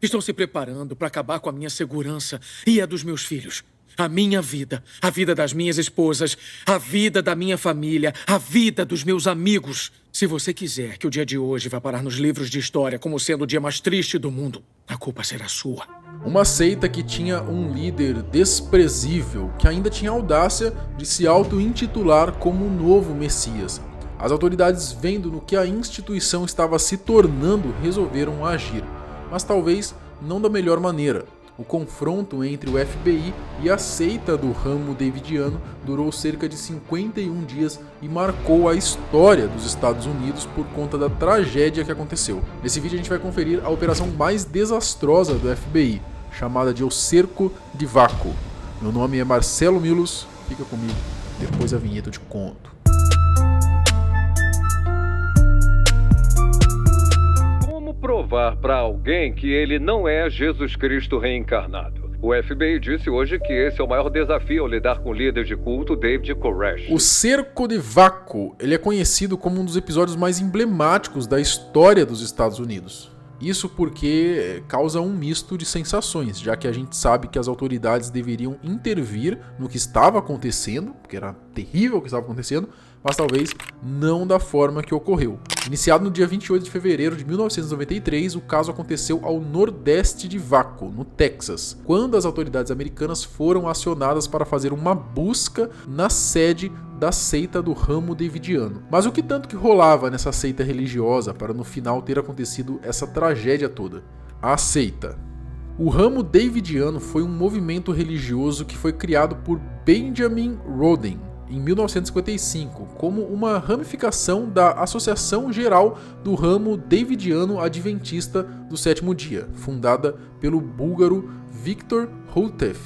Estão se preparando para acabar com a minha segurança e a dos meus filhos. A minha vida, a vida das minhas esposas, a vida da minha família, a vida dos meus amigos. Se você quiser que o dia de hoje vá parar nos livros de história como sendo o dia mais triste do mundo, a culpa será sua. Uma seita que tinha um líder desprezível, que ainda tinha a audácia de se auto-intitular como o novo Messias. As autoridades, vendo no que a instituição estava se tornando, resolveram agir, mas talvez não da melhor maneira. O confronto entre o FBI e a seita do ramo davidiano durou cerca de 51 dias e marcou a história dos Estados Unidos por conta da tragédia que aconteceu. Nesse vídeo a gente vai conferir a operação mais desastrosa do FBI, chamada de O Cerco de Waco. Meu nome é Marcelo Milos, fica comigo, depois da vinheta eu te conto. Provar para alguém que ele não é Jesus Cristo reencarnado. O FBI disse hoje que esse é o maior desafio ao lidar com o líder de culto David Koresh. O Cerco de Waco, ele é conhecido como um dos episódios mais emblemáticos da história dos Estados Unidos. Isso porque causa um misto de sensações, já que a gente sabe que as autoridades deveriam intervir no que estava acontecendo, porque era terrível o que estava acontecendo, mas talvez não da forma que ocorreu. Iniciado no dia 28 de fevereiro de 1993, o caso aconteceu ao nordeste de Waco, no Texas, quando as autoridades americanas foram acionadas para fazer uma busca na sede da seita do ramo davidiano. Mas o que tanto que rolava nessa seita religiosa para no final ter acontecido essa tragédia toda? A seita. O ramo davidiano foi um movimento religioso que foi criado por Benjamin Roden em 1955, como uma ramificação da Associação Geral do Ramo Davidiano Adventista do Sétimo Dia, fundada pelo búlgaro Viktor Houteff,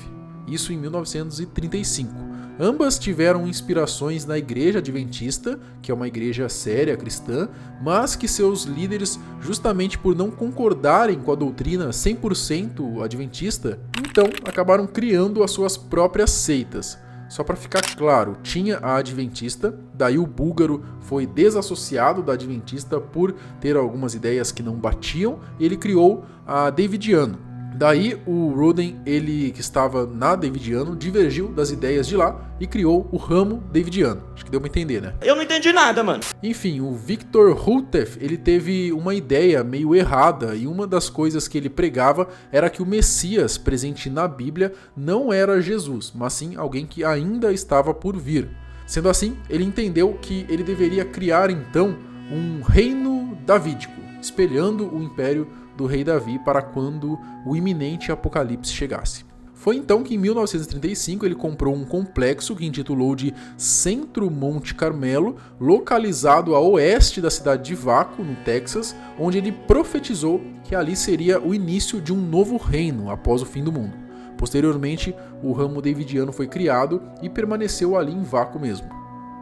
isso em 1935. Ambas tiveram inspirações na Igreja Adventista, que é uma igreja séria cristã, mas que seus líderes, justamente por não concordarem com a doutrina 100% adventista, então acabaram criando as suas próprias seitas. Só para ficar claro, tinha a Adventista, daí o búlgaro foi desassociado da Adventista por ter algumas ideias que não batiam, e ele criou a Davidiano. Daí o Roden, ele que estava na Davidiano, divergiu das ideias de lá e criou o ramo davidiano. Acho que deu pra entender, né? Eu não entendi nada, mano. Enfim, o Viktor Houteff, ele teve uma ideia meio errada, e uma das coisas que ele pregava era que o Messias presente na Bíblia não era Jesus, mas sim alguém que ainda estava por vir. Sendo assim, ele entendeu que ele deveria criar então um reino davídico, espelhando o império do rei Davi para quando o iminente apocalipse chegasse. Foi então que em 1935 ele comprou um complexo que intitulou de Centro Monte Carmelo, localizado a oeste da cidade de Waco, no Texas, onde ele profetizou que ali seria o início de um novo reino após o fim do mundo. Posteriormente, o ramo davidiano foi criado e permaneceu ali em Waco mesmo.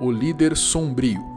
O líder sombrio.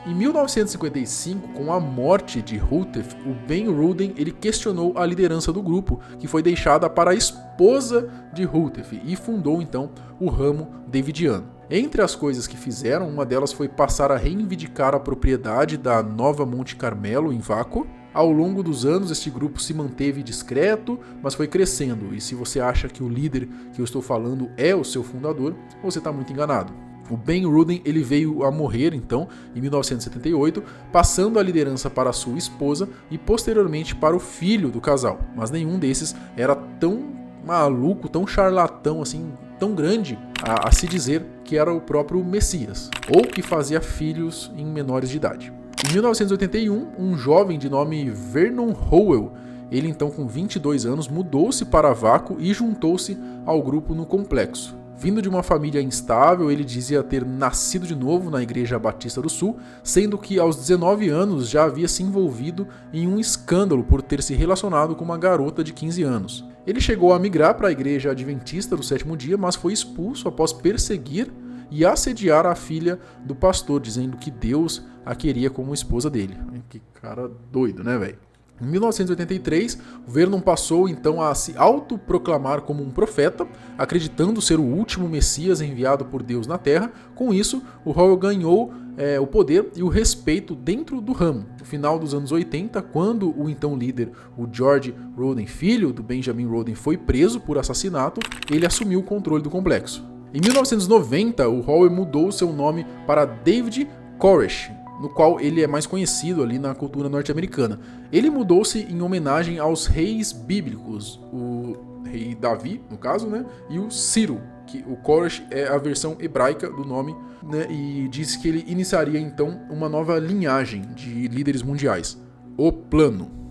Em 1955, com a morte de Houteff, o Ben Roden ele questionou a liderança do grupo, que foi deixada para a esposa de Houteff, e fundou então o ramo davidiano. Entre as coisas que fizeram, uma delas foi passar a reivindicar a propriedade da Nova Monte Carmelo em Waco. Ao longo dos anos, este grupo se manteve discreto, mas foi crescendo, e se você acha que o líder que eu estou falando é o seu fundador, você está muito enganado. O Ben Roden ele veio a morrer então em 1978, passando a liderança para sua esposa e posteriormente para o filho do casal, mas nenhum desses era tão maluco, tão charlatão assim, tão grande a se dizer que era o próprio Messias, ou que fazia filhos em menores de idade. Em 1981, um jovem de nome Vernon Howell, ele então com 22 anos, mudou-se para Waco e juntou-se ao grupo no complexo. Vindo de uma família instável, ele dizia ter nascido de novo na Igreja Batista do Sul, sendo que aos 19 anos já havia se envolvido em um escândalo por ter se relacionado com uma garota de 15 anos. Ele chegou a migrar para a Igreja Adventista do Sétimo Dia, mas foi expulso após perseguir e assediar a filha do pastor, dizendo que Deus a queria como esposa dele. Que cara doido, né, velho? Em 1983, o Vernon passou então a se autoproclamar como um profeta, acreditando ser o último Messias enviado por Deus na Terra. Com isso, o Howell ganhou o poder e o respeito dentro do ramo. No final dos anos 80, quando o então líder, o George Roden, filho do Benjamin Roden, foi preso por assassinato, ele assumiu o controle do complexo. Em 1990, o Howell mudou seu nome para David Koresh, no qual ele é mais conhecido ali na cultura norte-americana. Ele mudou-se em homenagem aos reis bíblicos, o rei Davi, no caso, né, e o Ciro, que o Koresh é a versão hebraica do nome, né, e disse que ele iniciaria então uma nova linhagem de líderes mundiais, o Plano.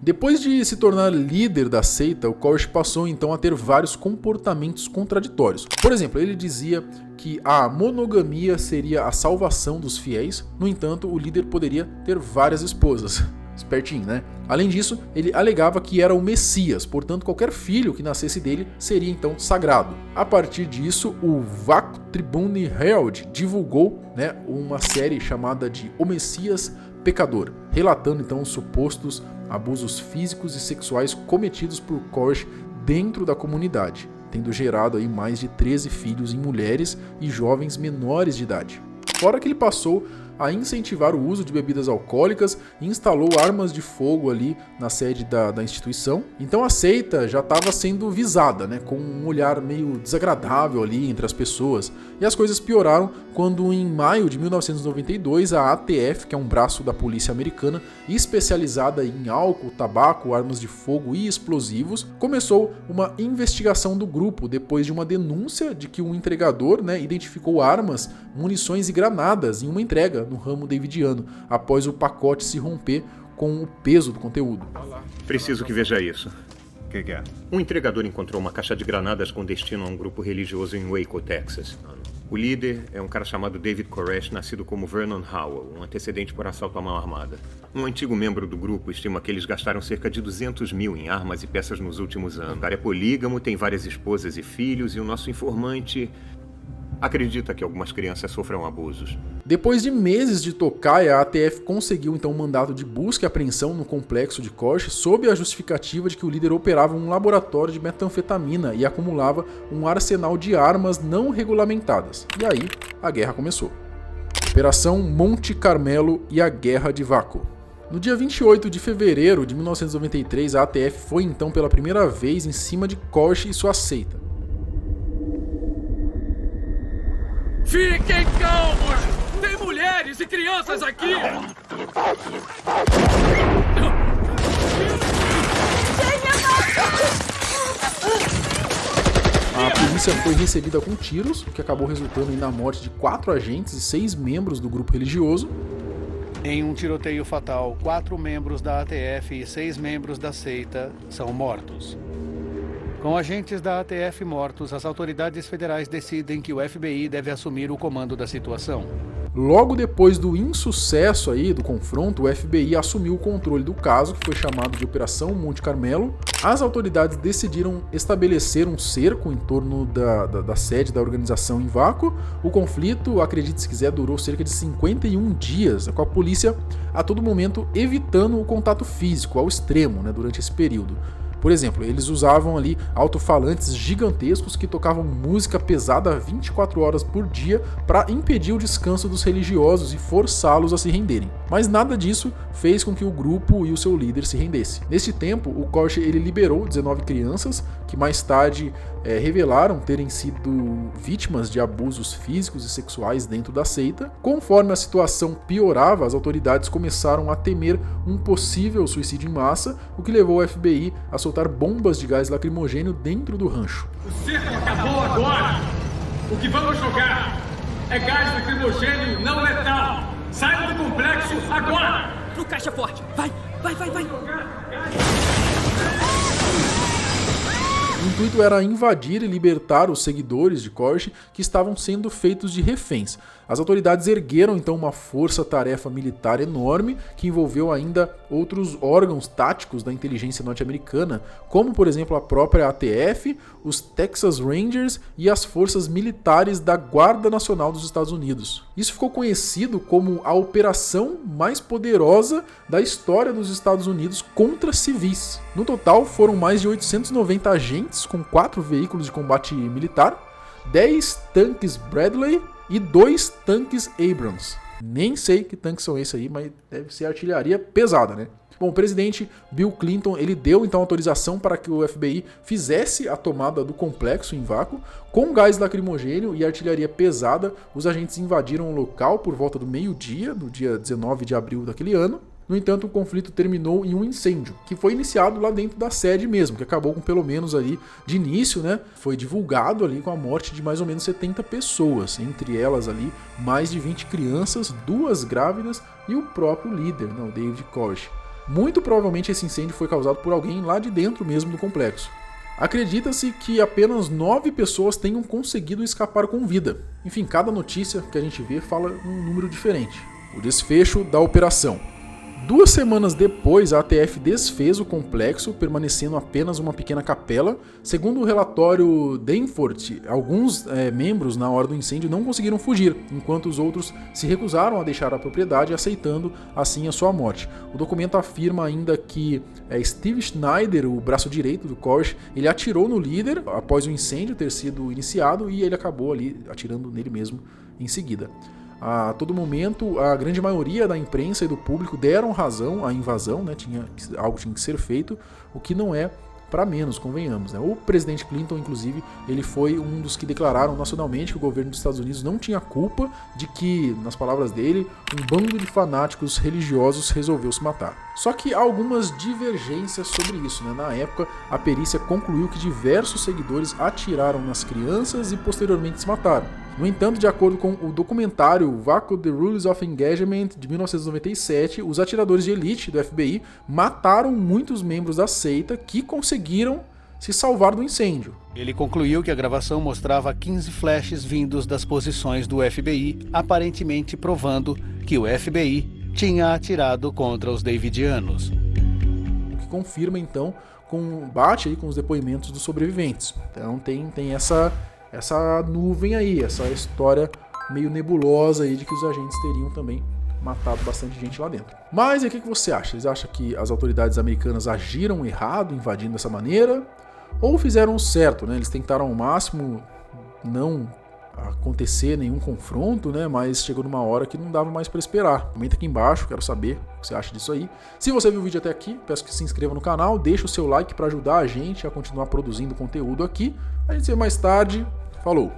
Depois de se tornar líder da seita, o Koresh passou então a ter vários comportamentos contraditórios. Por exemplo, ele dizia que a monogamia seria a salvação dos fiéis, no entanto, o líder poderia ter várias esposas. Espertinho, né? Além disso, ele alegava que era o Messias, portanto qualquer filho que nascesse dele seria então sagrado. A partir disso, o Vaco Tribune Herald divulgou, né, uma série chamada de O Messias Pecador, relatando então os supostos abusos físicos e sexuais cometidos por Koresh dentro da comunidade, tendo gerado aí mais de 13 filhos em mulheres e jovens menores de idade. Fora que ele passou a incentivar o uso de bebidas alcoólicas e instalou armas de fogo ali na sede da instituição. Então a seita já estava sendo visada, né, com um olhar meio desagradável ali entre as pessoas. E as coisas pioraram quando em maio de 1992 a ATF, que é um braço da polícia americana especializada em álcool, tabaco, armas de fogo e explosivos, começou uma investigação do grupo depois de uma denúncia de que um entregador, né, identificou armas, munições e granadas em uma entrega no ramo davidiano, após o pacote se romper com o peso do conteúdo. Preciso que veja isso. O que é? Um entregador encontrou uma caixa de granadas com destino a um grupo religioso em Waco, Texas. O líder é um cara chamado David Koresh, nascido como Vernon Howell, um antecedente por assalto à mão armada. Um antigo membro do grupo estima que eles gastaram cerca de 200 mil em armas e peças nos últimos anos. O cara é polígamo, tem várias esposas e filhos, e o nosso informante acredita que algumas crianças sofram abusos. Depois de meses de tocaia, a ATF conseguiu então um mandato de busca e apreensão no complexo de Koresh sob a justificativa de que o líder operava um laboratório de metanfetamina e acumulava um arsenal de armas não regulamentadas. E aí, a guerra começou. Operação Monte Carmelo e a Guerra de Waco. No dia 28 de fevereiro de 1993, a ATF foi então pela primeira vez em cima de Koresh e sua seita. Fiquem calmos! Tem mulheres e crianças aqui! A polícia foi recebida com tiros, o que acabou resultando na morte de 4 agentes e 6 membros do grupo religioso. Em um tiroteio fatal, 4 membros da ATF e 6 membros da seita são mortos. Com agentes da ATF mortos, as autoridades federais decidem que o FBI deve assumir o comando da situação. Logo depois do insucesso aí do confronto, o FBI assumiu o controle do caso, que foi chamado de Operação Monte Carmelo. As autoridades decidiram estabelecer um cerco em torno da sede da organização em Waco. O conflito, acredite se quiser, durou cerca de 51 dias, com a polícia a todo momento evitando o contato físico ao extremo, né, durante esse período. Por exemplo, eles usavam ali alto-falantes gigantescos que tocavam música pesada 24 horas por dia para impedir o descanso dos religiosos e forçá-los a se renderem. Mas nada disso fez com que o grupo e o seu líder se rendessem. Neste tempo, o Koresh ele liberou 19 crianças que mais tarde revelaram terem sido vítimas de abusos físicos e sexuais dentro da seita. Conforme a situação piorava, as autoridades começaram a temer um possível suicídio em massa, o que levou o FBI a soltar bombas de gás lacrimogêneo dentro do rancho. O cerco acabou agora! O que vamos jogar é gás lacrimogêneo não letal! Saiam do complexo agora! Pro caixa forte! Vai! O intuito era invadir e libertar os seguidores de Koresh que estavam sendo feitos de reféns. As autoridades ergueram então uma força-tarefa militar enorme que envolveu ainda outros órgãos táticos da inteligência norte-americana, como por exemplo a própria ATF, os Texas Rangers e as forças militares da Guarda Nacional dos Estados Unidos. Isso ficou conhecido como a operação mais poderosa da história dos Estados Unidos contra civis. No total foram mais de 890 agentes com 4 veículos de combate militar, 10 tanques Bradley e 2 tanques Abrams. Nem sei que tanques são esses aí, mas deve ser artilharia pesada, né? Bom, o presidente Bill Clinton, ele deu então autorização para que o FBI fizesse a tomada do complexo em vácuo. Com gás lacrimogênio e artilharia pesada, os agentes invadiram o local por volta do meio-dia, no dia 19 de abril daquele ano. No entanto, o conflito terminou em um incêndio, que foi iniciado lá dentro da sede mesmo, que acabou com pelo menos ali de início, né? Foi divulgado ali com a morte de mais ou menos 70 pessoas, entre elas ali mais de 20 crianças, 2 grávidas e o próprio líder, né, o David Koresh. Muito provavelmente esse incêndio foi causado por alguém lá de dentro mesmo do complexo. Acredita-se que apenas 9 pessoas tenham conseguido escapar com vida. Enfim, cada notícia que a gente vê fala um número diferente. O desfecho da operação. 2 semanas depois, a ATF desfez o complexo, permanecendo apenas uma pequena capela. Segundo o relatório Danforth, alguns membros na hora do incêndio não conseguiram fugir, enquanto os outros se recusaram a deixar a propriedade, aceitando assim a sua morte. O documento afirma ainda que Steve Schneider, o braço direito do Koresh, ele atirou no líder após o incêndio ter sido iniciado e ele acabou ali atirando nele mesmo em seguida. A todo momento, a grande maioria da imprensa e do público deram razão à invasão, né? Algo tinha que ser feito, o que não é para menos, convenhamos, né? O presidente Clinton, inclusive, ele foi um dos que declararam nacionalmente que o governo dos Estados Unidos não tinha culpa de que, nas palavras dele, um bando de fanáticos religiosos resolveu se matar. Só que há algumas divergências sobre isso, né? Na época, a perícia concluiu que diversos seguidores atiraram nas crianças e posteriormente se mataram. No entanto, de acordo com o documentário VACO The Rules of Engagement de 1997, os atiradores de elite do FBI mataram muitos membros da seita que conseguiram se salvar do incêndio. Ele concluiu que a gravação mostrava 15 flashes vindos das posições do FBI, aparentemente provando que o FBI tinha atirado contra os davidianos. O que confirma, então, bate aí com os depoimentos dos sobreviventes. Então tem essa nuvem aí, essa história meio nebulosa aí de que os agentes teriam também matado bastante gente lá dentro. Mas e o que você acha? Vocês acham que as autoridades americanas agiram errado invadindo dessa maneira? Ou fizeram o certo, né? Eles tentaram ao máximo não acontecer nenhum confronto, né? Mas chegou numa hora que não dava mais para esperar. Comenta aqui embaixo, quero saber o que você acha disso aí. Se você viu o vídeo até aqui, peço que se inscreva no canal, deixa o seu like para ajudar a gente a continuar produzindo conteúdo aqui. A gente se vê mais tarde. Falou!